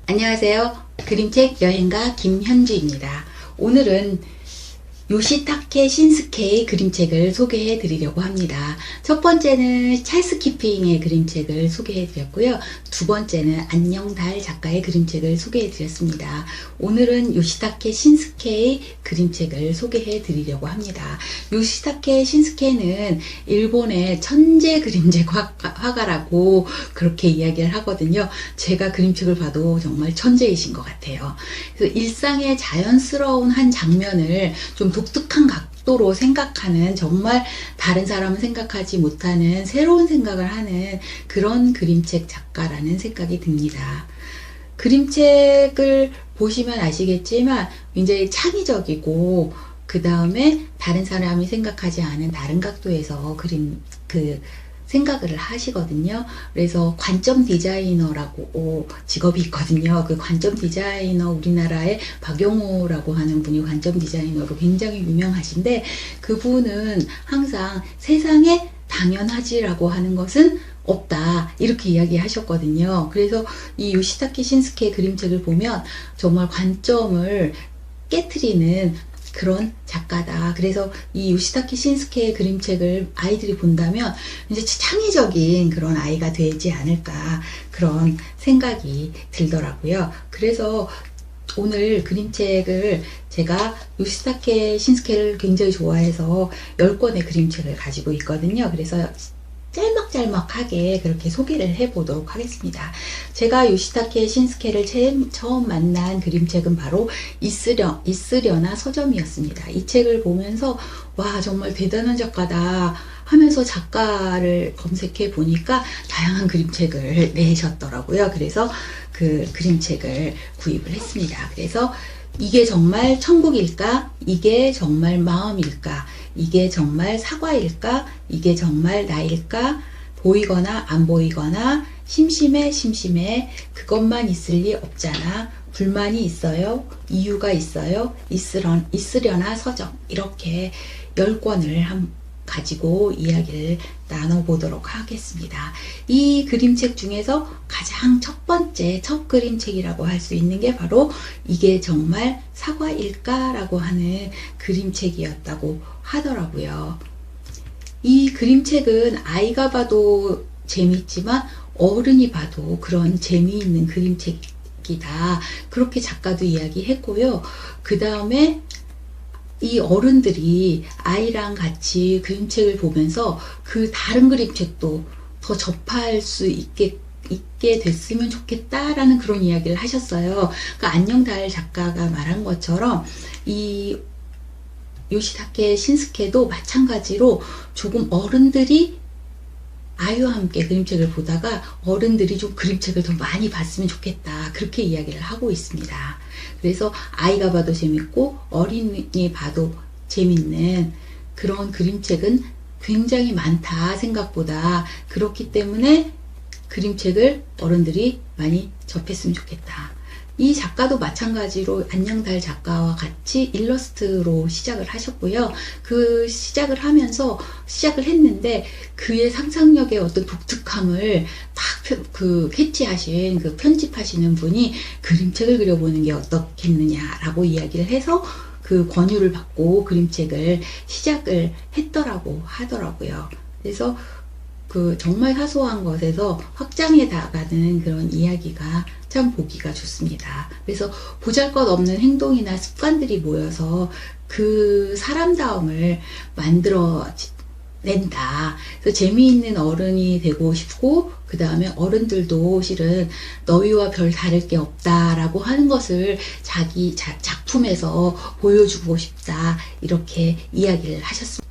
안녕하세요. 그림책 여행가 김현주입니다. 오늘은 요시타케 신스케의 그림책을 소개해 드리려고 합니다. 첫 번째는 찰스 키핑의 그림책을 소개해 드렸고요. 두 번째는 안녕달 작가의 그림책을 소개해 드렸습니다. 오늘은 요시타케 신스케의 그림책을 소개해 드리려고 합니다. 요시타케 신스케는 일본의 천재 그림책 화가라고 그렇게 이야기를 하거든요. 제가 그림책을 봐도 정말 천재이신 것 같아요. 그래서 일상의 자연스러운 한 장면을 좀 독특한 각도로 생각하는, 정말 다른 사람은 생각하지 못하는 새로운 생각을 하는 그런 그림책 작가라는 생각이 듭니다. 그림책을 보시면 아시겠지만 굉장히 창의적이고, 그 다음에 다른 사람이 생각하지 않은 다른 각도에서 생각을 하시거든요. 그래서 관점 디자이너라고 직업이 있거든요. 그 관점 디자이너, 우리나라의 박용호라고 하는 분이 관점 디자이너로 굉장히 유명하신데, 그분은 항상 세상에 당연하지라고 하는 것은 없다, 이렇게 이야기하셨거든요. 그래서 이 요시타케 신스케의 그림책을 보면 정말 관점을 깨트리는 그런 작가다. 그래서 이 요시타케 신스케의 그림책을 아이들이 본다면 이제 창의적인 그런 아이가 되지 않을까, 그런 생각이 들더라고요. 그래서 오늘 그림책을, 제가 요시타케 신스케를 굉장히 좋아해서 10권의 그림책을 가지고 있거든요. 그래서 짤막짤막하게 그렇게 소개를 해보도록 하겠습니다. 제가 요시타케 신스케를 처음 만난 그림책은 바로 있으려나 서점이었습니다. 이 책을 보면서 와, 정말 대단한 작가다 하면서 작가를 검색해 보니까 다양한 그림책을 내셨더라고요. 그래서 그 그림책을 구입을 했습니다. 그래서 이게 정말 천국일까? 이게 정말 마음일까? 이게 정말 사과일까? 이게 정말 나일까? 보이거나 안 보이거나 심심해 심심해 그것만 있을 리 없잖아. 불만이 있어요? 이유가 있어요? 있으려나 서점. 이렇게 10권을 가지고 이야기를 나눠보도록 하겠습니다. 이 그림책 중에서 가장 첫 번째, 첫 그림책이라고 할 수 있는 게 바로 이게 정말 사과일까? 라고 하는 그림책이었다고 하더라고요. 이 그림책은 아이가 봐도 재미있지만 어른이 봐도 그런 재미있는 그림책이다, 그렇게 작가도 이야기했고요. 그 다음에 이 어른들이 아이랑 같이 그림책을 보면서 그 다른 그림책도 더 접할 수 있게 됐으면 좋겠다라는 그런 이야기를 하셨어요. 그러니까 안녕달 작가가 말한 것처럼 이 요시타케 신스케도 마찬가지로 조금 어른들이 아이와 함께 그림책을 보다가 어른들이 좀 그림책을 더 많이 봤으면 좋겠다, 그렇게 이야기를 하고 있습니다. 그래서 아이가 봐도 재밌고 어린이 봐도 재밌는 그런 그림책은 굉장히 많다, 생각보다. 그렇기 때문에 그림책을 어른들이 많이 접했으면 좋겠다. 이 작가도 마찬가지로 안녕달 작가와 같이 일러스트로 시작을 하셨고요. 그 시작을 했는데 그의 상상력의 어떤 독특함을 딱 캐치하신, 그 편집하시는 분이 그림책을 그려보는 게 어떻겠느냐라고 이야기를 해서 그 권유를 받고 그림책을 시작을 했더라고 하더라고요. 그래서 그 정말 사소한 것에서 확장해 나가는 그런 이야기가 참 보기가 좋습니다. 그래서 보잘것없는 행동이나 습관들이 모여서 그 사람다움을 만들어낸다. 그래서 재미있는 어른이 되고 싶고, 그 다음에 어른들도 실은 너희와 별 다를 게 없다라고 하는 것을 자기 작품에서 보여주고 싶다, 이렇게 이야기를 하셨습니다.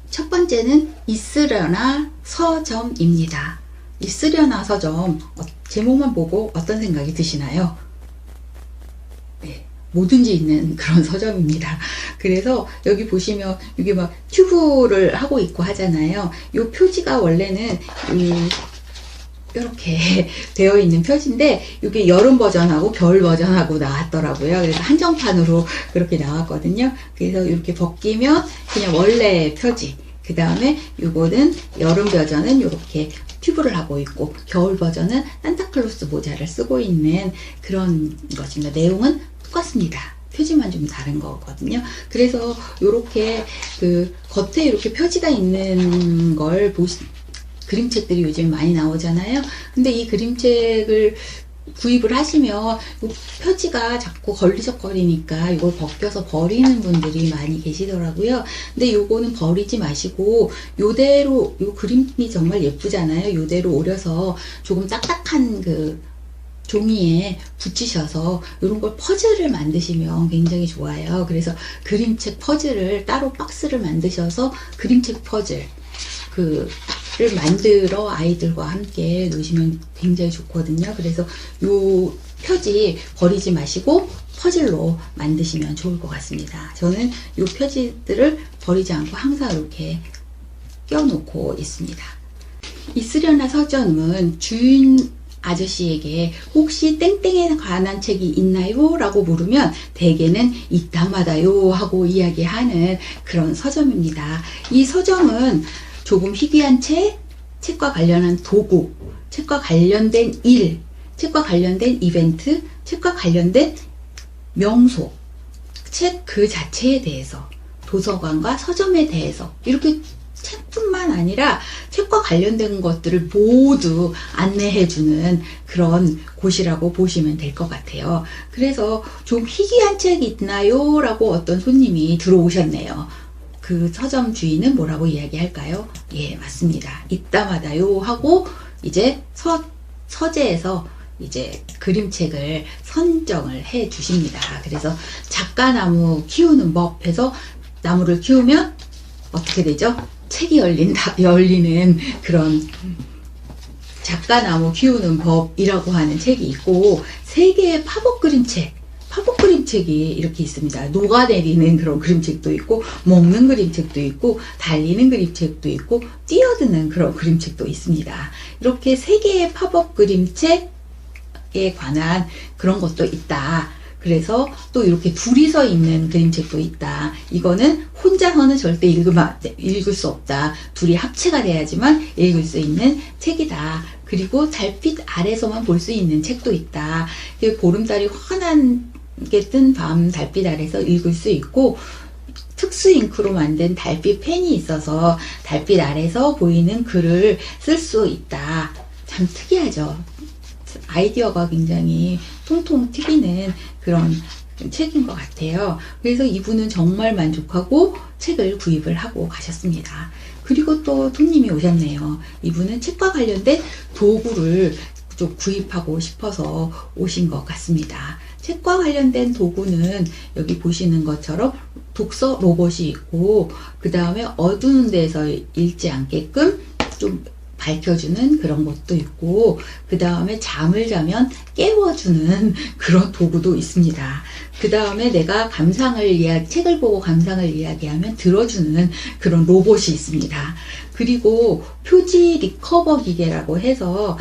첫 번째는 있으려나 서점입니다. 있으려나 서점, 제목만 보고 어떤 생각이 드시나요? 네, 뭐든지 있는 그런 서점입니다. 그래서 여기 보시면 이게 막 튜브를 하고 있고 하잖아요. 이 표지가 원래는 이렇게 되어 있는 표지인데, 이게 여름 버전하고 겨울 버전하고 나왔더라고요. 그래서 한정판으로 그렇게 나왔거든요. 그래서 이렇게 벗기면 그냥 원래 표지, 그 다음에 이거는 여름 버전은 이렇게 튜브를 하고 있고, 겨울 버전은 산타클로스 모자를 쓰고 있는 그런 것입니다. 내용은 똑같습니다. 표지만 좀 다른 거거든요. 그래서 이렇게 그 겉에 이렇게 표지가 있는 걸 그림책들이 요즘 많이 나오잖아요. 근데 이 그림책을 구입을 하시면 표지가 자꾸 걸리적거리니까 이걸 벗겨서 버리는 분들이 많이 계시더라고요. 근데 요거는 버리지 마시고 요대로, 요 그림이 정말 예쁘잖아요. 요대로 오려서 조금 딱딱한 그 종이에 붙이셔서 이런 걸 퍼즐을 만드시면 굉장히 좋아요. 그래서 그림책 퍼즐을 따로 박스를 만드셔서 그림책 퍼즐 를 만들어 아이들과 함께 놓으시면 굉장히 좋거든요. 그래서 요 표지 버리지 마시고 퍼즐로 만드시면 좋을 것 같습니다. 저는 요 표지들을 버리지 않고 항상 이렇게 껴놓고 있습니다. 이 쓰려나 서점은 주인 아저씨에게 혹시 땡땡에 관한 책이 있나요? 라고 물으면 대개는 있다마다요 하고 이야기하는 그런 서점입니다. 이 서점은 조금 희귀한 책과 관련한 도구, 책과 관련된 일, 책과 관련된 이벤트, 책과 관련된 명소, 책 그 자체에 대해서, 도서관과 서점에 대해서 이렇게 책뿐만 아니라 책과 관련된 것들을 모두 안내해주는 그런 곳이라고 보시면 될 것 같아요. 그래서 좀 희귀한 책이 있나요? 라고 어떤 손님이 들어오셨네요. 그 서점 주인은 뭐라고 이야기할까요? 예, 맞습니다. 있다마다요 하고 이제 서재에서 이제 그림책을 선정을 해 주십니다. 그래서 작가나무 키우는 법 해서 나무를 키우면 어떻게 되죠? 책이 열리는 그런 작가나무 키우는 법이라고 하는 책이 있고, 3개의 팝업 그림책이 이렇게 있습니다. 녹아내리는 그런 그림책도 있고, 먹는 그림책도 있고, 달리는 그림책도 있고, 뛰어드는 그런 그림책도 있습니다. 이렇게 3개의 팝업 그림책에 관한 그런 것도 있다. 그래서 또 이렇게 둘이서 읽는 그림책도 있다. 이거는 혼자서는 절대 읽을 수 없다. 둘이 합체가 돼야지만 읽을 수 있는 책이다. 그리고 달빛 아래서만 볼 수 있는 책도 있다. 보름달이 환하게 뜬 밤 달빛 아래서 읽을 수 있고, 특수 잉크로 만든 달빛 펜이 있어서 달빛 아래서 보이는 글을 쓸 수 있다. 참 특이하죠. 아이디어가 굉장히 통통 튀기는 그런 책인 것 같아요. 그래서 이분은 정말 만족하고 책을 구입을 하고 가셨습니다. 그리고 또 손님이 오셨네요. 이분은 책과 관련된 도구를 좀 구입하고 싶어서 오신 것 같습니다. 책과 관련된 도구는 여기 보시는 것처럼 독서 로봇이 있고, 그 다음에 어두운 데서 읽지 않게끔 좀 밝혀주는 그런 것도 있고, 그 다음에 잠을 자면 깨워주는 그런 도구도 있습니다. 그 다음에 내가 책을 보고 감상을 이야기하면 들어주는 그런 로봇이 있습니다. 그리고 표지 리커버 기계라고 해서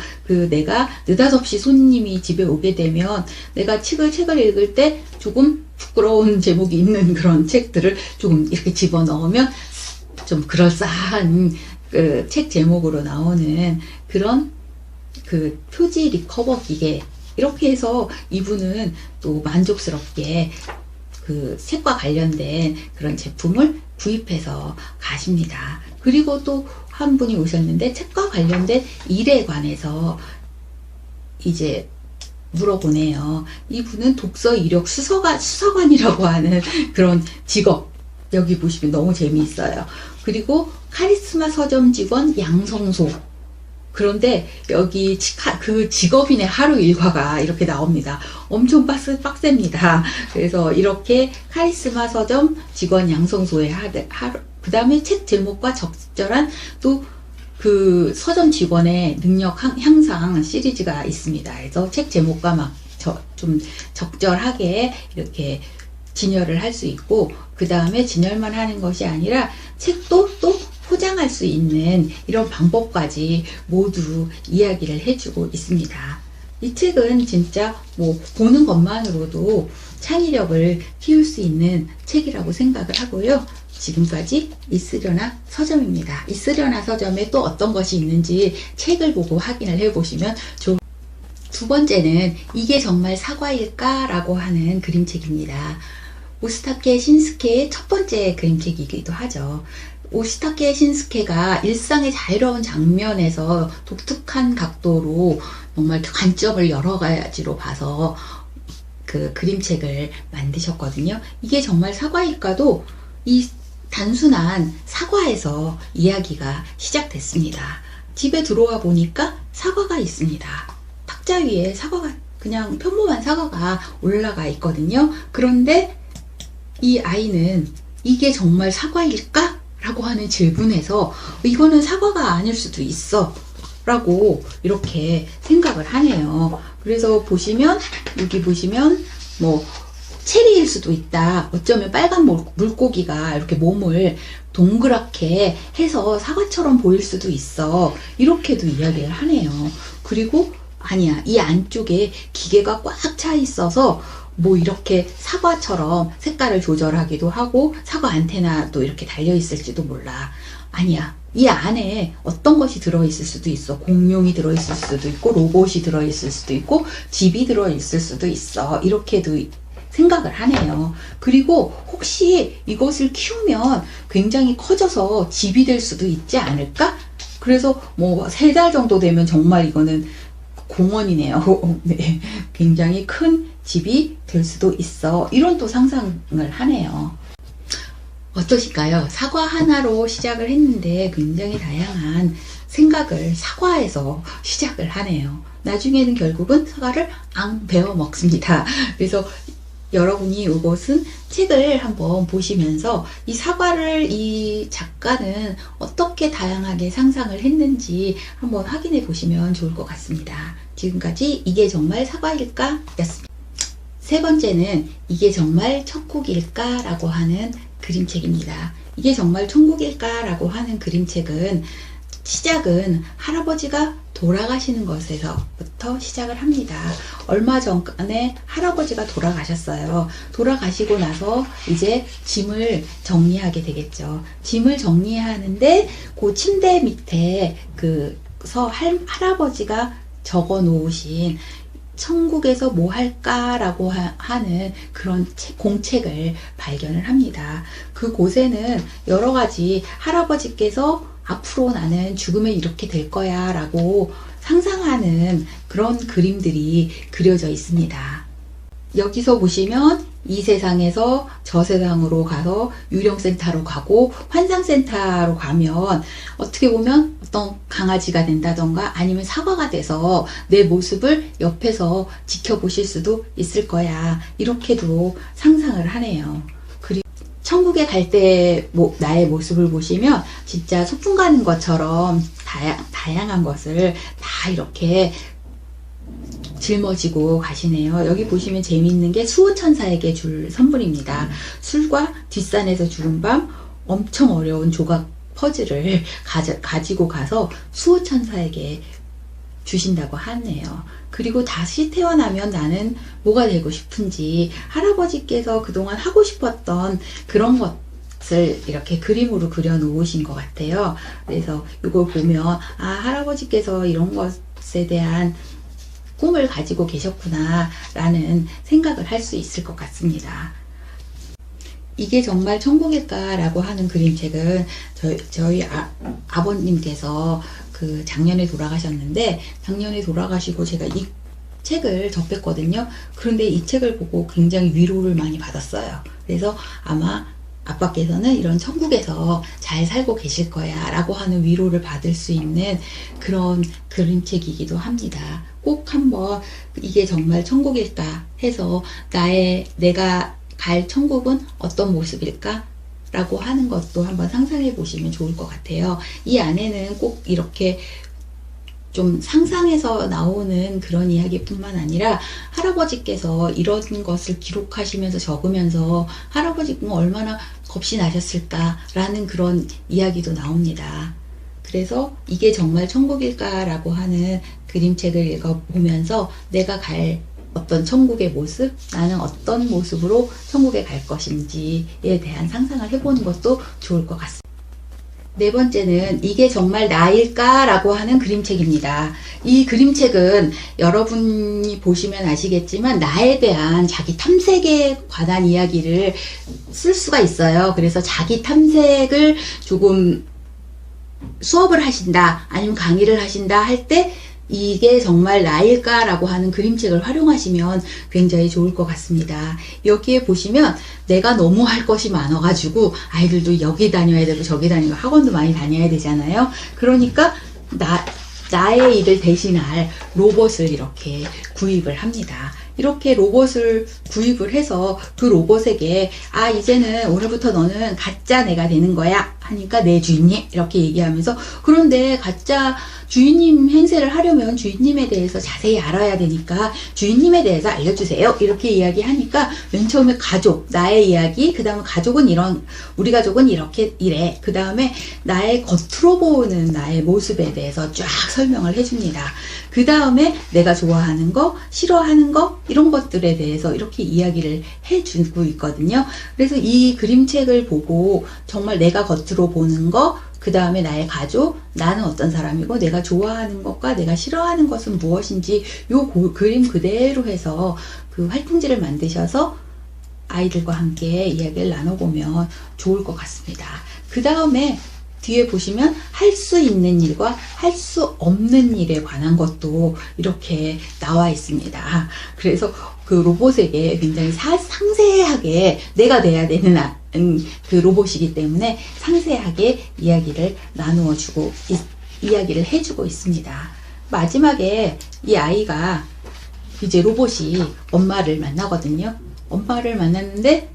내가 느닷없이 손님이 집에 오게 되면 내가 책을 읽을 때 조금 부끄러운 제목이 있는 그런 책들을 조금 이렇게 집어 넣으면 좀 그럴싸한 책 제목으로 나오는 그런 표지 리커버 기계, 이렇게 해서 이분은 또 만족스럽게 책과 관련된 그런 제품을 구입해서 가십니다. 그리고 또 한 분이 오셨는데 책과 관련된 일에 관해서 이제 물어보네요. 이분은 독서 이력 수서관이라고 하는 그런 직업, 여기 보시면 너무 재미있어요. 그리고 카리스마 서점 직원 양성소. 그런데 여기 그 직업인의 하루 일과가 이렇게 나옵니다. 엄청 빡셉니다. 그래서 이렇게 카리스마 서점 직원 양성소의 하루, 그 다음에 책 제목과 적절한 또 그 서점 직원의 능력 향상 시리즈가 있습니다. 그래서 책 제목과 좀 적절하게 이렇게 진열을 할 수 있고, 그 다음에 진열만 하는 것이 아니라 책도 또 포장할 수 있는 이런 방법까지 모두 이야기를 해주고 있습니다. 이 책은 진짜 보는 것만으로도 창의력을 키울 수 있는 책이라고 생각을 하고요. 지금까지 이쓰려나 서점입니다. 이쓰려나 서점에 또 어떤 것이 있는지 책을 보고 확인을 해보시면 두 번째는 이게 정말 사과일까? 라고 하는 그림책입니다. 오스타케 신스케의 첫 번째 그림책이기도 하죠. 오스타케 신스케가 일상의 자유로운 장면에서 독특한 각도로 정말 관점을 여러 가지로 봐서 그 그림책을 만드셨거든요. 이게 정말 사과일까도 이 단순한 사과에서 이야기가 시작됐습니다. 집에 들어와 보니까 사과가 있습니다. 탁자 위에 사과가, 그냥 평범한 사과가 올라가 있거든요. 그런데 이 아이는 이게 정말 사과일까? 라고 하는 질문에서 이거는 사과가 아닐 수도 있어 라고 이렇게 생각을 하네요. 그래서 보시면, 여기 보시면 뭐 체리일 수도 있다. 어쩌면 빨간 물고기가 이렇게 몸을 동그랗게 해서 사과처럼 보일 수도 있어. 이렇게도 이야기를 하네요. 그리고 아니야, 이 안쪽에 기계가 꽉 차 있어서 뭐 이렇게 사과처럼 색깔을 조절하기도 하고 사과 안테나도 이렇게 달려 있을지도 몰라. 아니야, 이 안에 어떤 것이 들어있을 수도 있어. 공룡이 들어있을 수도 있고 로봇이 들어있을 수도 있고 집이 들어있을 수도 있어. 이렇게도 생각을 하네요. 그리고 혹시 이것을 키우면 굉장히 커져서 집이 될 수도 있지 않을까? 그래서 뭐 3달 정도 되면 정말 이거는 공원이네요. 네, 굉장히 큰 집이 될 수도 있어. 이런 또 상상을 하네요. 어떠실까요? 사과 하나로 시작을 했는데 굉장히 다양한 생각을 사과에서 시작을 하네요. 나중에는 결국은 사과를 앙 베어 먹습니다. 그래서 여러분이 이것은 책을 한번 보시면서 이 사과를 이 작가는 어떻게 다양하게 상상을 했는지 한번 확인해 보시면 좋을 것 같습니다. 지금까지 이게 정말 사과일까? 였습니다. 세 번째는 이게 정말 천국일까? 라고 하는 그림책입니다. 이게 정말 천국일까? 라고 하는 그림책은 시작은 할아버지가 돌아가시는 것에서부터 시작을 합니다. 얼마 전에 할아버지가 돌아가셨어요. 돌아가시고 나서 이제 짐을 정리하게 되겠죠. 짐을 정리하는데 그 침대 밑에 그서 할아버지가 적어 놓으신 천국에서 뭐 할까라고 하는 그런 공책을 발견을 합니다. 그 곳에는 여러 가지 할아버지께서 앞으로 나는 죽으면 이렇게 될 거야 라고 상상하는 그런 그림들이 그려져 있습니다. 여기서 보시면 이 세상에서 저 세상으로 가서 유령센터로 가고 환상센터로 가면 어떻게 보면 어떤 강아지가 된다던가 아니면 사과가 돼서 내 모습을 옆에서 지켜보실 수도 있을 거야. 이렇게도 상상을 하네요. 그리고 천국에 갈 때 나의 모습을 보시면 진짜 소풍 가는 것처럼 다양한 것을 다 이렇게 짊어지고 가시네요. 여기 보시면 재미있는 게 수호천사에게 줄 선물입니다. 술과 뒷산에서 죽은 밤 엄청 어려운 조각 퍼즐을 가지고 가서 수호천사에게 주신다고 하네요. 그리고 다시 태어나면 나는 뭐가 되고 싶은지 할아버지께서 그동안 하고 싶었던 그런 것을 이렇게 그림으로 그려 놓으신 것 같아요. 그래서 이걸 보면 할아버지께서 이런 것에 대한 꿈을 가지고 계셨구나 라는 생각을 할 수 있을 것 같습니다. 이게 정말 천국일까 라고 하는 그림책은 저희 아버님께서 작년에 돌아가셨는데 작년에 돌아가시고 제가 이 책을 접했거든요. 그런데 이 책을 보고 굉장히 위로를 많이 받았어요. 그래서 아마 아빠께서는 이런 천국에서 잘 살고 계실 거야 라고 하는 위로를 받을 수 있는 그런 그림책이기도 합니다. 꼭 한번 이게 정말 천국일까 해서 내가 갈 천국은 어떤 모습일까? 라고 하는 것도 한번 상상해 보시면 좋을 것 같아요. 이 안에는 꼭 이렇게 좀 상상해서 나오는 그런 이야기뿐만 아니라 할아버지께서 이런 것을 기록하시면서 적으면서 할아버지는 얼마나 겁이 나셨을까 라는 그런 이야기도 나옵니다. 그래서 이게 정말 천국일까 라고 하는 그림책을 읽어보면서 내가 갈 어떤 천국의 모습, 나는 어떤 모습으로 천국에 갈 것인지에 대한 상상을 해보는 것도 좋을 것 같습니다. 네 번째는 이게 정말 나일까? 라고 하는 그림책입니다. 이 그림책은 여러분이 보시면 아시겠지만 나에 대한 자기 탐색에 관한 이야기를 쓸 수가 있어요. 그래서 자기 탐색을 조금 수업을 하신다, 아니면 강의를 하신다 할 때 이게 정말 나일까? 라고 하는 그림책을 활용하시면 굉장히 좋을 것 같습니다. 여기에 보시면 내가 너무 할 것이 많아가지고 아이들도 여기 다녀야 되고 저기 다니고 학원도 많이 다녀야 되잖아요. 그러니까 나의 일을 대신할 로봇을 이렇게 구입을 합니다. 이렇게 로봇을 구입을 해서 그 로봇에게 이제는 오늘부터 너는 가짜 내가 되는 거야 하니까 네 주인님 이렇게 얘기하면서, 그런데 가짜 주인님 행세를 하려면 주인님에 대해서 자세히 알아야 되니까 주인님에 대해서 알려주세요 이렇게 이야기하니까 맨 처음에 가족, 나의 이야기, 그 다음에 가족은 우리 가족은 이렇게 이래, 그 다음에 나의 겉으로 보이는 나의 모습에 대해서 쫙 설명을 해줍니다. 그 다음에 내가 좋아하는 거, 싫어하는 거, 이런 것들에 대해서 이렇게 이야기를 해주고 있거든요. 그래서 이 그림책을 보고 정말 내가 겉으로 보는 거, 그 다음에 나의 가족, 나는 어떤 사람이고 내가 좋아하는 것과 내가 싫어하는 것은 무엇인지 요 그림 그대로 해서 그 활동지를 만드셔서 아이들과 함께 이야기를 나눠보면 좋을 것 같습니다. 그 다음에 뒤에 보시면 할 수 있는 일과 할 수 없는 일에 관한 것도 이렇게 나와 있습니다. 그래서 그 로봇에게 굉장히 상세하게 내가 돼야 되는 그 로봇이기 때문에 상세하게 이야기를 나누어주고 이야기를 해주고 있습니다. 마지막에 이 아이가 이제 로봇이 엄마를 만나거든요. 엄마를 만났는데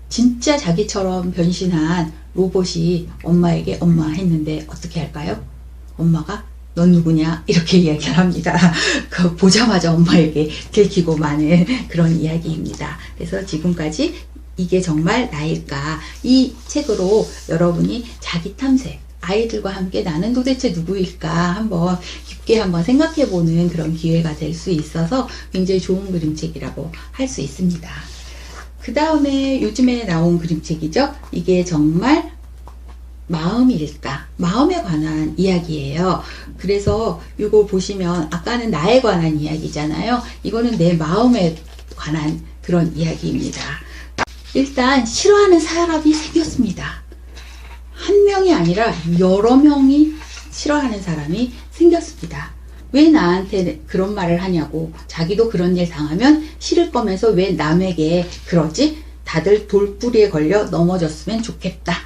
진짜 자기처럼 변신한 로봇이 엄마에게 엄마 했는데 어떻게 할까요? 엄마가 넌 누구냐? 이렇게 이야기를 합니다. 그 보자마자 엄마에게 들키고 마는 그런 이야기입니다. 그래서 지금까지 이게 정말 나일까? 이 책으로 여러분이 자기 탐색, 아이들과 함께 나는 도대체 누구일까? 한번 깊게 한번 생각해보는 그런 기회가 될 수 있어서 굉장히 좋은 그림책이라고 할 수 있습니다. 그 다음에 요즘에 나온 그림책이죠. 이게 정말 마음일까? 마음에 관한 이야기예요. 그래서 이거 보시면 아까는 나에 관한 이야기잖아요. 이거는 내 마음에 관한 그런 이야기입니다. 일단 싫어하는 사람이 생겼습니다. 한 명이 아니라 여러 명이 싫어하는 사람이 생겼습니다. 왜 나한테 그런 말을 하냐고, 자기도 그런 일 당하면 싫을 거면서 왜 남에게 그러지? 다들 돌뿌리에 걸려 넘어졌으면 좋겠다.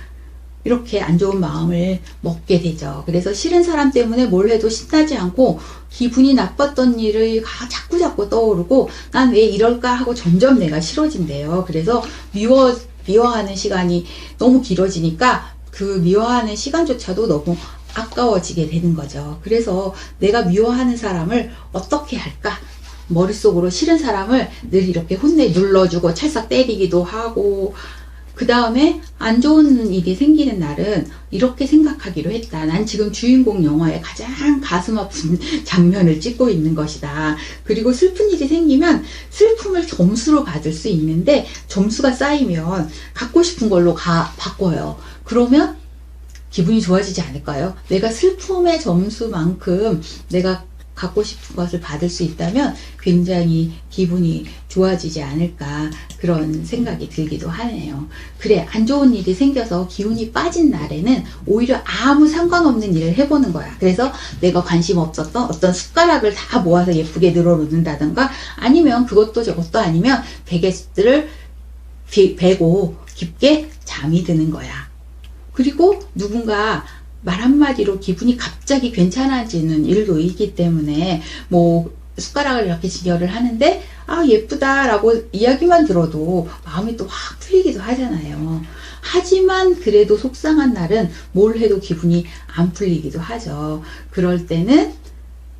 이렇게 안 좋은 마음을 먹게 되죠. 그래서 싫은 사람 때문에 뭘 해도 신나지 않고 기분이 나빴던 일을 자꾸 떠오르고 난 왜 이럴까 하고 점점 내가 싫어진대요. 그래서 미워하는 시간이 너무 길어지니까 그 미워하는 시간조차도 너무 아까워지게 되는 거죠. 그래서 내가 미워하는 사람을 어떻게 할까? 머릿속으로 싫은 사람을 늘 이렇게 눌러주고 찰싹 때리기도 하고, 그 다음에 안 좋은 일이 생기는 날은 이렇게 생각하기로 했다. 난 지금 주인공 영화의 가장 가슴 아픈 장면을 찍고 있는 것이다. 그리고 슬픈 일이 생기면 슬픔을 점수로 받을 수 있는데 점수가 쌓이면 갖고 싶은 걸로 바꿔요. 그러면 기분이 좋아지지 않을까요? 내가 슬픔의 점수만큼 내가 갖고 싶은 것을 받을 수 있다면 굉장히 기분이 좋아지지 않을까, 그런 생각이 들기도 하네요. 그래, 안 좋은 일이 생겨서 기운이 빠진 날에는 오히려 아무 상관없는 일을 해보는 거야. 그래서 내가 관심 없었던 어떤 숟가락을 다 모아서 예쁘게 늘어놓는다던가, 아니면 그것도 저것도 아니면 베개를 베고 깊게 잠이 드는 거야. 그리고 누군가 말 한마디로 기분이 갑자기 괜찮아지는 일도 있기 때문에, 뭐 숟가락을 이렇게 지혈을 하는데 예쁘다 라고 이야기만 들어도 마음이 또 확 풀리기도 하잖아요. 하지만 그래도 속상한 날은 뭘 해도 기분이 안 풀리기도 하죠. 그럴 때는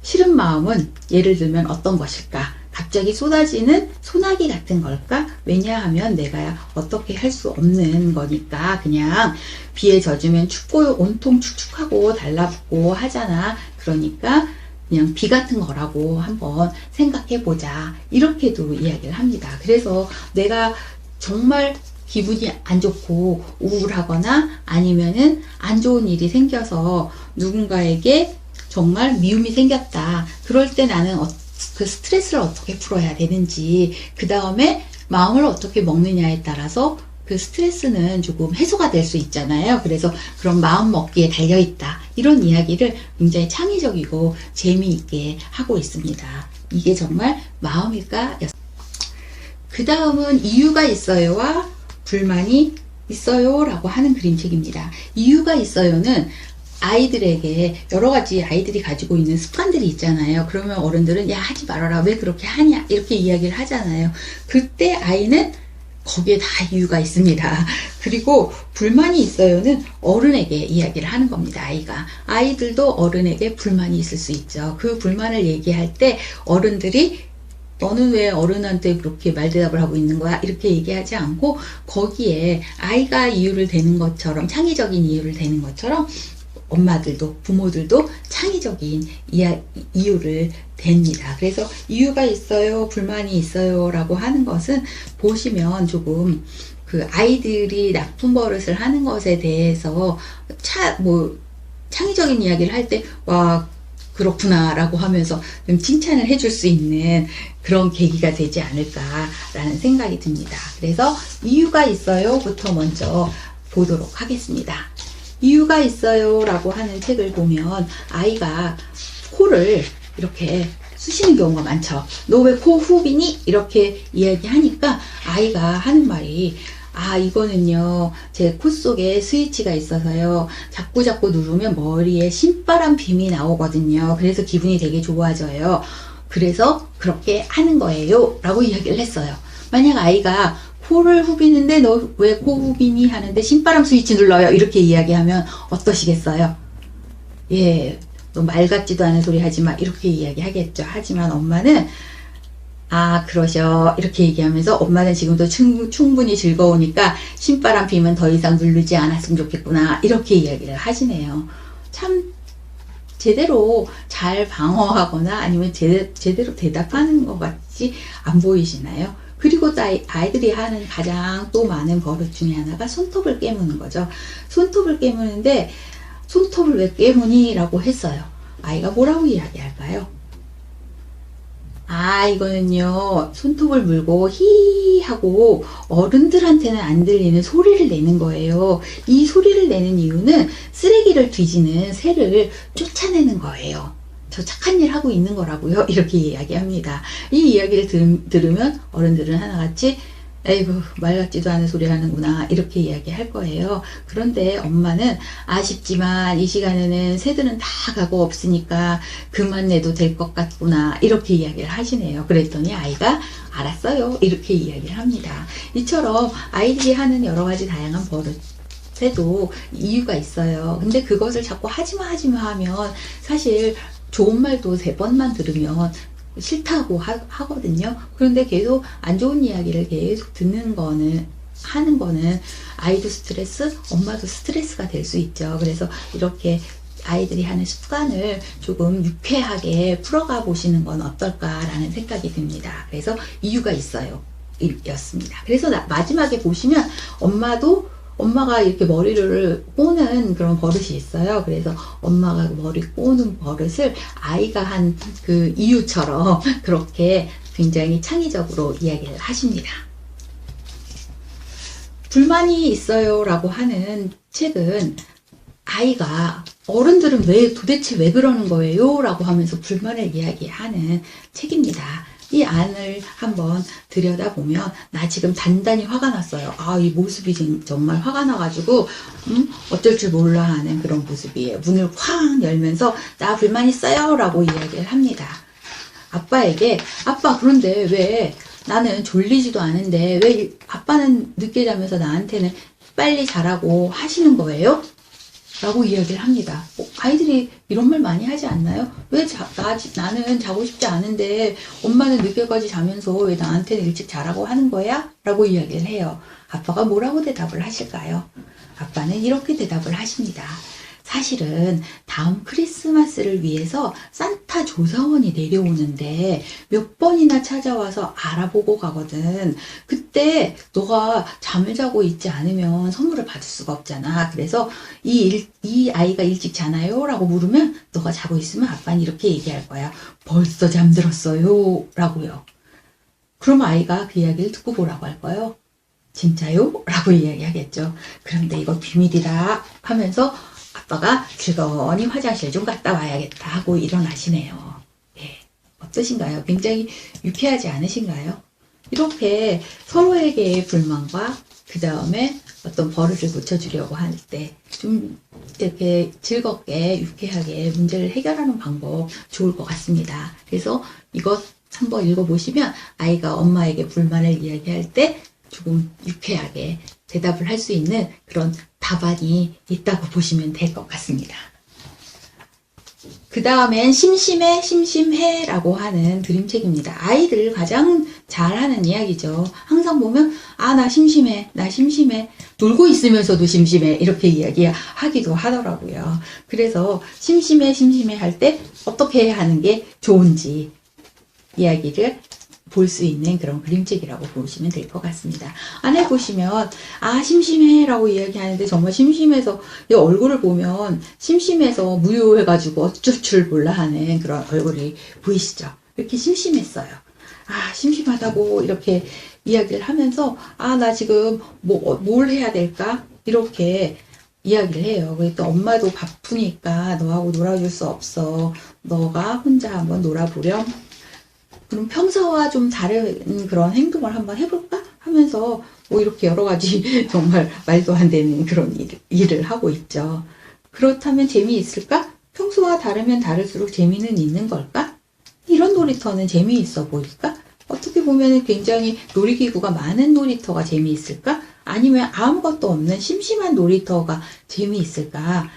싫은 마음은 예를 들면 어떤 것일까? 갑자기 쏟아지는 소나기 같은 걸까? 왜냐하면 내가 어떻게 할 수 없는 거니까. 그냥 비에 젖으면 춥고 온통 축축하고 달라붙고 하잖아. 그러니까 그냥 비 같은 거라고 한번 생각해 보자. 이렇게도 이야기를 합니다. 그래서 내가 정말 기분이 안 좋고 우울하거나 아니면은 안 좋은 일이 생겨서 누군가에게 정말 미움이 생겼다. 그럴 때 나는 그 스트레스를 어떻게 풀어야 되는지, 그 다음에 마음을 어떻게 먹느냐에 따라서 그 스트레스는 조금 해소가 될 수 있잖아요. 그래서 그런 마음 먹기에 달려있다. 이런 이야기를 굉장히 창의적이고 재미있게 하고 있습니다. 이게 정말 마음일까? 그 다음은 이유가 있어요와 불만이 있어요 라고 하는 그림책입니다. 이유가 있어요는 아이들에게 여러 가지 아이들이 가지고 있는 습관들이 있잖아요. 그러면 어른들은 야 하지 말아라, 왜 그렇게 하냐, 이렇게 이야기를 하잖아요. 그때 아이는 거기에 다 이유가 있습니다. 그리고 불만이 있어요는 어른에게 이야기를 하는 겁니다. 아이들도 어른에게 불만이 있을 수 있죠. 그 불만을 얘기할 때 어른들이 너는 왜 어른한테 그렇게 말대답을 하고 있는 거야? 이렇게 얘기하지 않고 거기에 아이가 이유를 대는 것처럼, 창의적인 이유를 대는 것처럼 엄마들도 부모들도 창의적인 이유를 댑니다. 그래서 이유가 있어요, 불만이 있어요 라고 하는 것은 보시면 조금 그 아이들이 나쁜 버릇을 하는 것에 대해서 창의적인 이야기를 할 때 와 그렇구나 라고 하면서 좀 칭찬을 해줄 수 있는 그런 계기가 되지 않을까라는 생각이 듭니다. 그래서 이유가 있어요 부터 먼저 보도록 하겠습니다. 이유가 있어요 라고 하는 책을 보면 아이가 코를 이렇게 쑤시는 경우가 많죠. 너 왜 코 후비니? 이렇게 이야기하니까 아이가 하는 말이 이거는요 제 코 속에 스위치가 있어서요 자꾸 누르면 머리에 신바람 빔이 나오거든요. 그래서 기분이 되게 좋아져요. 그래서 그렇게 하는 거예요 라고 이야기를 했어요. 만약 아이가 코를 후비는데 너 왜 코 후비니 하는데 신바람 스위치 눌러요 이렇게 이야기하면 어떠시겠어요? 예, 너 말 같지도 않은 소리 하지 마 이렇게 이야기하겠죠. 하지만 엄마는 그러셔 이렇게 얘기하면서 엄마는 지금도 충분히 즐거우니까 신바람 비면 더 이상 누르지 않았으면 좋겠구나 이렇게 이야기를 하시네요. 참 제대로 잘 방어하거나 아니면 제대로 대답하는 것 같지 안 보이시나요? 그리고 또 아이들이 하는 가장 또 많은 버릇 중에 하나가 손톱을 깨무는 거죠. 손톱을 깨무는데 손톱을 왜 깨무니? 라고 했어요. 아이가 뭐라고 이야기할까요? 이거는요 손톱을 물고 히 하고 어른들한테는 안 들리는 소리를 내는 거예요. 이 소리를 내는 이유는 쓰레기를 뒤지는 새를 쫓아내는 거예요. 저 착한 일 하고 있는 거라고요 이렇게 이야기합니다. 이 이야기를 들으면 어른들은 하나같이 에이구 말 같지도 않은 소리 하는구나 이렇게 이야기할 거예요. 그런데 엄마는 아쉽지만 이 시간에는 새들은 다 가고 없으니까 그만 내도 될 것 같구나 이렇게 이야기를 하시네요. 그랬더니 아이가 알았어요 이렇게 이야기를 합니다. 이처럼 아이들이 하는 여러 가지 다양한 버릇에도 이유가 있어요. 근데 그것을 자꾸 하지마 하면 사실 좋은 말도 3번만 들으면 싫다고 하거든요. 그런데 계속 안 좋은 이야기를 계속 하는 거는 아이도 스트레스, 엄마도 스트레스가 될 수 있죠. 그래서 이렇게 아이들이 하는 습관을 조금 유쾌하게 풀어가 보시는 건 어떨까라는 생각이 듭니다. 그래서 이유가 있어요. 였습니다. 그래서 마지막에 보시면 엄마가 이렇게 머리를 꼬는 그런 버릇이 있어요. 그래서 엄마가 머리 꼬는 버릇을 아이가 한 그 이유처럼 그렇게 굉장히 창의적으로 이야기를 하십니다. 불만이 있어요 라고 하는 책은 아이가 어른들은 도대체 왜 그러는 거예요? 라고 하면서 불만을 이야기하는 책입니다. 이 안을 한번 들여다보면 나 지금 단단히 화가 났어요. 이 모습이 정말 화가 나가지고 어쩔 줄 몰라 하는 그런 모습이에요. 문을 쾅 열면서 나 불만 있어요 라고 이야기를 합니다. 아빠에게 아빠 그런데 왜 나는 졸리지도 않은데 왜 아빠는 늦게 자면서 나한테는 빨리 자라고 하시는 거예요? 라고 이야기를 합니다. 아이들이 이런 말 많이 하지 않나요? 왜 나는 자고 싶지 않은데 엄마는 늦게까지 자면서 왜 나한테는 일찍 자라고 하는 거야? 라고 이야기를 해요. 아빠가 뭐라고 대답을 하실까요? 아빠는 이렇게 대답을 하십니다. 사실은 다음 크리스마스를 위해서 산타 조사원이 내려오는데 몇 번이나 찾아와서 알아보고 가거든. 그때 너가 잠을 자고 있지 않으면 선물을 받을 수가 없잖아. 그래서 이 아이가 일찍 자나요? 라고 물으면 너가 자고 있으면 아빠는 이렇게 얘기할 거야. 벌써 잠들었어요. 라고요. 그럼 아이가 그 이야기를 듣고 뭐라고 할까요? 진짜요? 라고 이야기하겠죠. 그런데 이거 비밀이다 하면서 아빠가 즐거운이 화장실 좀 갔다 와야겠다 하고 일어나시네요. 예, 어떠신가요? 굉장히 유쾌하지 않으신가요? 이렇게 서로에게의 불만과 그 다음에 어떤 버릇을 고쳐주려고 할 때 좀 이렇게 즐겁게 유쾌하게 문제를 해결하는 방법 좋을 것 같습니다. 그래서 이것 한번 읽어보시면 아이가 엄마에게 불만을 이야기할 때 조금 유쾌하게 대답을 할 수 있는 그런 답안이 있다고 보시면 될 것 같습니다. 그 다음엔 심심해, 심심해 라고 하는 그림책입니다. 아이들 가장 잘하는 이야기죠. 항상 보면 나 심심해, 나 심심해, 놀고 있으면서도 심심해 이렇게 이야기하기도 하더라고요. 그래서 심심해, 심심해 할 때 어떻게 하는 게 좋은지 이야기를 볼 수 있는 그런 그림책이라고 보시면 될 것 같습니다. 안에 보시면 심심해 라고 이야기하는데 정말 심심해서 이 얼굴을 보면 심심해서 무효해가지고 어쩔 줄 몰라 하는 그런 얼굴이 보이시죠? 이렇게 심심했어요. 심심하다고 이렇게 이야기를 하면서 나 지금 뭘 해야 될까? 이렇게 이야기를 해요. 그러니까 엄마도 바쁘니까 너하고 놀아줄 수 없어. 너가 혼자 한번 놀아보렴. 그럼 평소와 좀 다른 그런 행동을 한번 해볼까? 하면서 이렇게 여러 가지 정말 말도 안 되는 그런 일을 하고 있죠. 그렇다면 재미있을까? 평소와 다르면 다를수록 재미는 있는 걸까? 이런 놀이터는 재미있어 보일까? 어떻게 보면 굉장히 놀이기구가 많은 놀이터가 재미있을까? 아니면 아무것도 없는 심심한 놀이터가 재미있을까?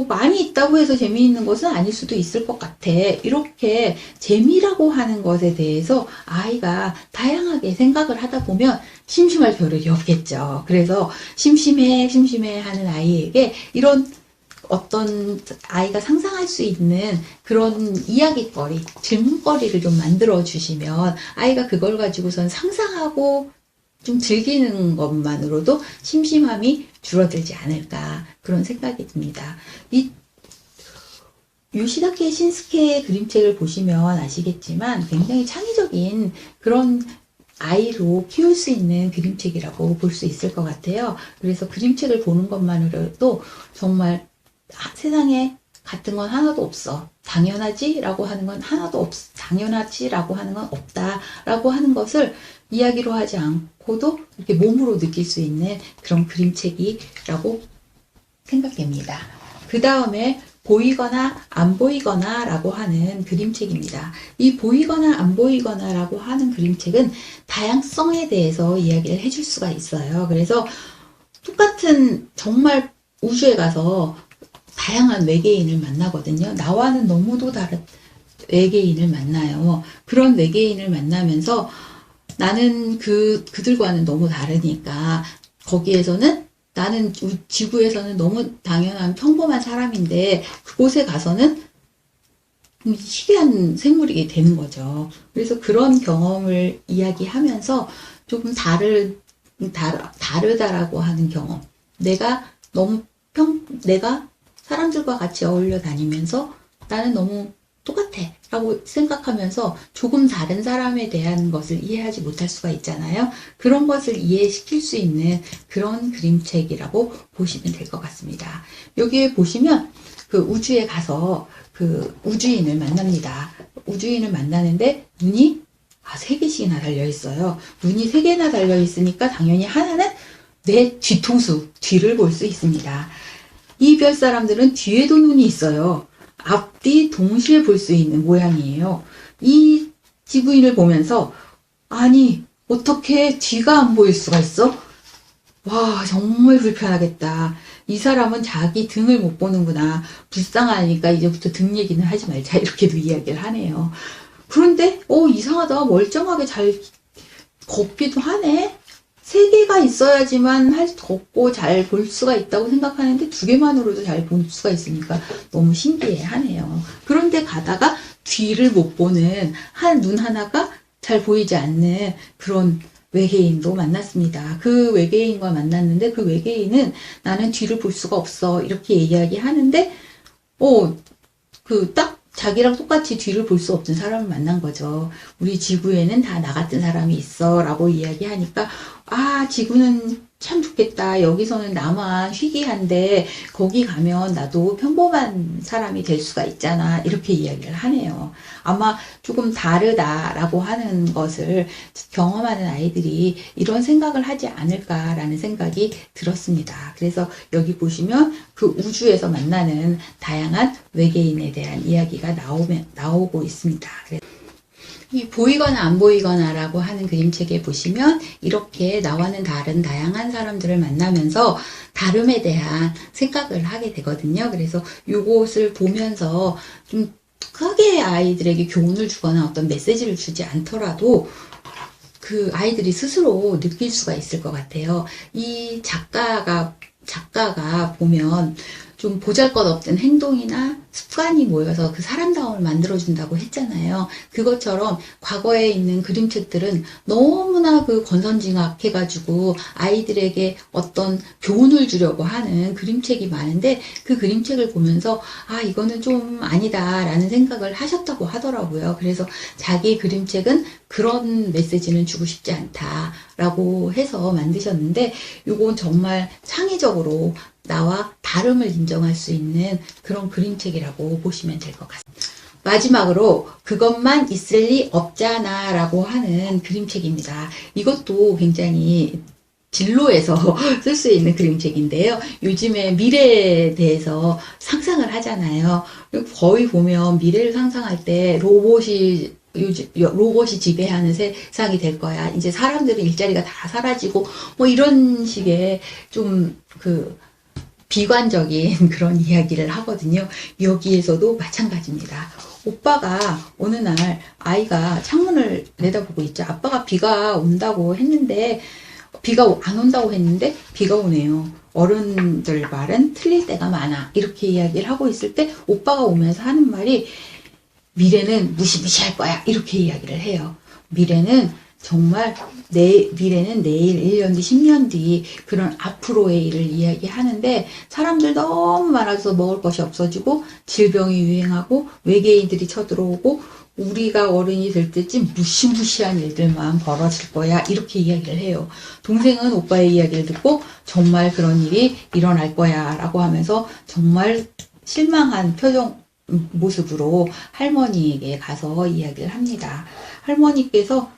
많이 있다고 해서 재미있는 것은 아닐 수도 있을 것 같아. 이렇게 재미라고 하는 것에 대해서 아이가 다양하게 생각을 하다 보면 심심할 겨를이 없겠죠. 그래서 심심해, 심심해 하는 아이에게 이런 어떤 아이가 상상할 수 있는 그런 이야기거리, 질문거리를 좀 만들어 주시면 아이가 그걸 가지고선 상상하고 좀 즐기는 것만으로도 심심함이 줄어들지 않을까 그런 생각이 듭니다. 이 요시다케 신스케의 그림책을 보시면 아시겠지만 굉장히 창의적인 그런 아이로 키울 수 있는 그림책이라고 볼 수 있을 것 같아요. 그래서 그림책을 보는 것만으로도 정말 세상에 같은 건 하나도 없어. 당연하지라고 하는 건 하나도 없어. 당연하지라고 하는 건 없다라고 하는 것을 이야기로 하지 않고도 이렇게 몸으로 느낄 수 있는 그런 그림책이라고 생각됩니다. 그 다음에 보이거나 안 보이거나 라고 하는 그림책입니다. 이 보이거나 안 보이거나 라고 하는 그림책은 다양성에 대해서 이야기를 해줄 수가 있어요. 그래서 똑같은 정말 우주에 가서 다양한 외계인을 만나거든요. 나와는 너무도 다른 외계인을 만나요. 그런 외계인을 만나면서 나는 그들과는 너무 다르니까 거기에서는 나는 지구에서는 너무 당연한 평범한 사람인데 그곳에 가서는 희귀한 생물이 되는 거죠. 그래서 그런 경험을 이야기하면서 조금 다르다라고 하는 경험. 내가 사람들과 같이 어울려 다니면서 나는 너무 똑같아 라고 생각하면서 조금 다른 사람에 대한 것을 이해하지 못할 수가 있잖아요. 그런 것을 이해시킬 수 있는 그런 그림책이라고 보시면 될 것 같습니다. 여기에 보시면 그 우주에 가서 그 우주인을 만납니다. 우주인을 만나는데 눈이 3개씩이나 달려 있어요. 눈이 3개나 달려 있으니까 당연히 하나는 내 뒤통수, 뒤를 볼 수 있습니다. 이 별 사람들은 뒤에도 눈이 있어요. 앞뒤 동시에 볼 수 있는 모양이에요. 이 지구인을 보면서 아니 어떻게 뒤가 안 보일 수가 있어? 와 정말 불편하겠다. 이 사람은 자기 등을 못 보는구나. 불쌍하니까 이제부터 등 얘기는 하지 말자 이렇게도 이야기를 하네요. 그런데 이상하다. 멀쩡하게 잘 걷기도 하네. 세 개가 있어야지만 할 수 없고 잘 볼 수가 있다고 생각하는데 두 개만으로도 잘 볼 수가 있으니까 너무 신기해 하네요. 그런데 가다가 뒤를 못 보는 한 눈 하나가 잘 보이지 않는 그런 외계인도 만났습니다. 그 외계인과 만났는데 그 외계인은 나는 뒤를 볼 수가 없어 이렇게 이야기하는데 딱 자기랑 똑같이 뒤를 볼 수 없는 사람을 만난 거죠. 우리 지구에는 다 나 같은 사람이 있어 라고 이야기하니까 지구는 참 좋겠다. 여기서는 나만 희귀한데 거기 가면 나도 평범한 사람이 될 수가 있잖아. 이렇게 이야기를 하네요. 아마 조금 다르다라고 하는 것을 경험하는 아이들이 이런 생각을 하지 않을까라는 생각이 들었습니다. 그래서 여기 보시면 그 우주에서 만나는 다양한 외계인에 대한 이야기가 나오고 있습니다. 이 보이거나 안 보이거나라고 하는 그림책에 보시면 이렇게 나와는 다른 다양한 사람들을 만나면서 다름에 대한 생각을 하게 되거든요. 그래서 이것을 보면서 좀 크게 아이들에게 교훈을 주거나 어떤 메시지를 주지 않더라도 그 아이들이 스스로 느낄 수가 있을 것 같아요. 이 작가가 보면 좀 보잘것없는 행동이나 습관이 모여서 그 사람다움을 만들어준다고 했잖아요. 그것처럼 과거에 있는 그림책들은 너무나 그 권선징악해가지고 아이들에게 어떤 교훈을 주려고 하는 그림책이 많은데 그 그림책을 보면서 이거는 좀 아니다 라는 생각을 하셨다고 하더라고요. 그래서 자기 그림책은 그런 메시지는 주고 싶지 않다 라고 해서 만드셨는데 이건 정말 창의적으로 나와 다름을 인정할 수 있는 그런 그림책이라고 보시면 될 것 같습니다. 마지막으로 그것만 있을 리 없잖아 라고 하는 그림책입니다. 이것도 굉장히 진로에서 쓸 수 있는 그림책인데요. 요즘에 미래에 대해서 상상을 하잖아요. 거의 보면 미래를 상상할 때 로봇이 지배하는 세상이 될 거야. 이제 사람들은 일자리가 다 사라지고 이런 식의 좀 비관적인 그런 이야기를 하거든요. 여기에서도 마찬가지입니다. 오빠가 어느 날 아이가 창문을 내다보고 있죠. 아빠가 비가 온다고 했는데 비가 안 온다고 했는데 비가 오네요. 어른들 말은 틀릴 때가 많아. 이렇게 이야기를 하고 있을 때 오빠가 오면서 하는 말이 미래는 무시무시할 거야. 이렇게 이야기를 해요. 미래는 내일 1년 뒤, 10년 뒤 그런 앞으로의 일을 이야기하는데 사람들 너무 많아서 먹을 것이 없어지고 질병이 유행하고 외계인들이 쳐들어오고 우리가 어른이 될 때쯤 무시무시한 일들만 벌어질 거야. 이렇게 이야기를 해요. 동생은 오빠의 이야기를 듣고 정말 그런 일이 일어날 거야 라고 하면서 정말 실망한 모습으로 할머니에게 가서 이야기를 합니다. 할머니께서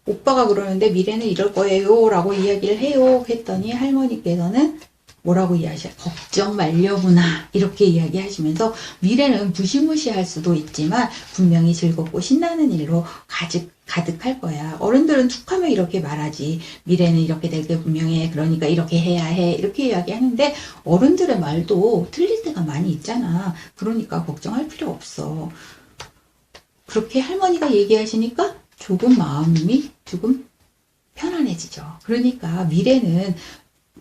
오빠가 그러는데 미래는 이럴 거예요 라고 이야기를 해요 했더니 할머니께서는 뭐라고 이야기하셔요? 걱정 말려구나 이렇게 이야기하시면서 미래는 무시무시할 수도 있지만 분명히 즐겁고 신나는 일로 가득할 거야. 어른들은 툭하면 이렇게 말하지. 미래는 이렇게 될 게 분명해. 그러니까 이렇게 해야 해. 이렇게 이야기하는데 어른들의 말도 틀릴 때가 많이 있잖아. 그러니까 걱정할 필요 없어. 그렇게 할머니가 얘기하시니까 조금 마음이 조금 편안해지죠. 그러니까 미래는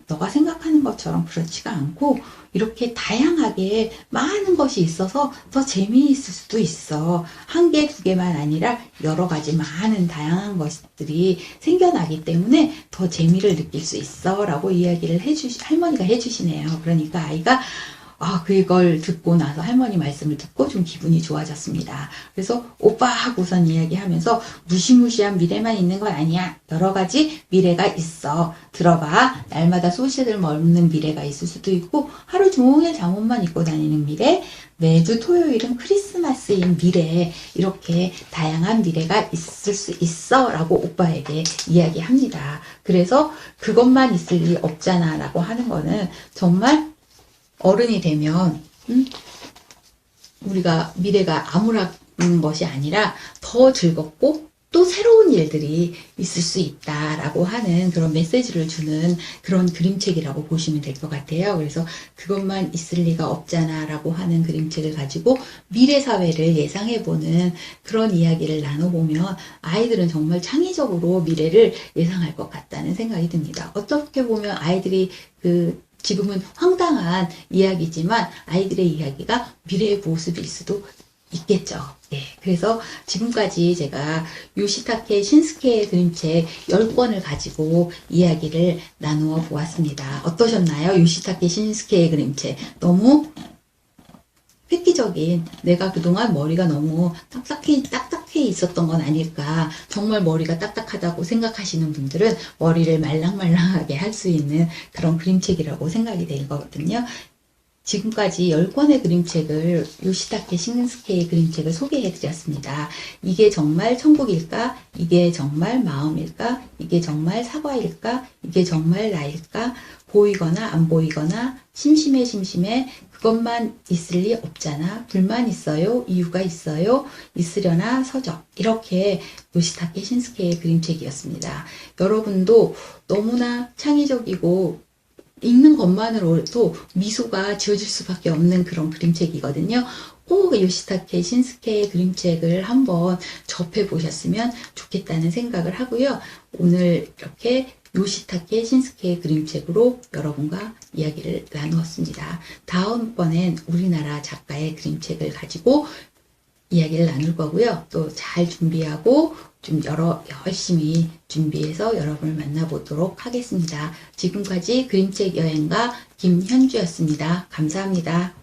너가 생각하는 것처럼 그렇지가 않고 이렇게 다양하게 많은 것이 있어서 더 재미있을 수도 있어. 한 개, 두 개만 아니라 여러 가지 많은 다양한 것들이 생겨나기 때문에 더 재미를 느낄 수 있어 라고 이야기를 할머니가 해주시네요. 그러니까 아이가 그걸 듣고 나서 할머니 말씀을 듣고 좀 기분이 좋아졌습니다. 그래서 오빠 하고선 이야기하면서 무시무시한 미래만 있는 건 아니야. 여러 가지 미래가 있어. 들어봐. 날마다 소식을 먹는 미래가 있을 수도 있고 하루 종일 잠옷만 입고 다니는 미래, 매주 토요일은 크리스마스인 미래, 이렇게 다양한 미래가 있을 수 있어 라고 오빠에게 이야기합니다. 그래서 그것만 있을 리 없잖아 라고 하는 거는 정말 어른이 되면 우리가 미래가 암울한 것이 아니라 더 즐겁고 또 새로운 일들이 있을 수 있다라고 하는 그런 메시지를 주는 그런 그림책이라고 보시면 될 것 같아요. 그래서 그것만 있을 리가 없잖아 라고 하는 그림책을 가지고 미래 사회를 예상해보는 그런 이야기를 나눠보면 아이들은 정말 창의적으로 미래를 예상할 것 같다는 생각이 듭니다. 어떻게 보면 아이들이 지금은 황당한 이야기지만 아이들의 이야기가 미래의 모습일 수도 있겠죠. 네, 그래서 지금까지 제가 요시타케 신스케의 그림책 10권을 가지고 이야기를 나누어 보았습니다. 어떠셨나요? 요시타케 신스케의 그림책. 너무 획기적인, 내가 그동안 머리가 너무 딱딱해 있었던 건 아닐까. 정말 머리가 딱딱하다고 생각하시는 분들은 머리를 말랑말랑하게 할 수 있는 그런 그림책이라고 생각이 된 거거든요. 지금까지 10권의 그림책을, 요시타케 신스케의 그림책을 소개해 드렸습니다. 이게 정말 천국일까? 이게 정말 마음일까? 이게 정말 사과일까? 이게 정말 나일까? 보이거나 안 보이거나 심심해 그것만 있을 리 없잖아. 불만 있어요? 이유가 있어요? 있으려나 서적. 이렇게 요시타케 신스케의 그림책이었습니다. 여러분도 너무나 창의적이고 읽는 것만으로도 미소가 지어질 수밖에 없는 그런 그림책이거든요. 꼭 요시타케 신스케의 그림책을 한번 접해 보셨으면 좋겠다는 생각을 하고요. 오늘 이렇게 요시타케 신스케의 그림책으로 여러분과 이야기를 나누었습니다. 다음번엔 우리나라 작가의 그림책을 가지고 이야기를 나눌 거고요. 또 잘 준비하고 좀 열심히 준비해서 여러분을 만나보도록 하겠습니다. 지금까지 그림책 여행가 김현주였습니다. 감사합니다.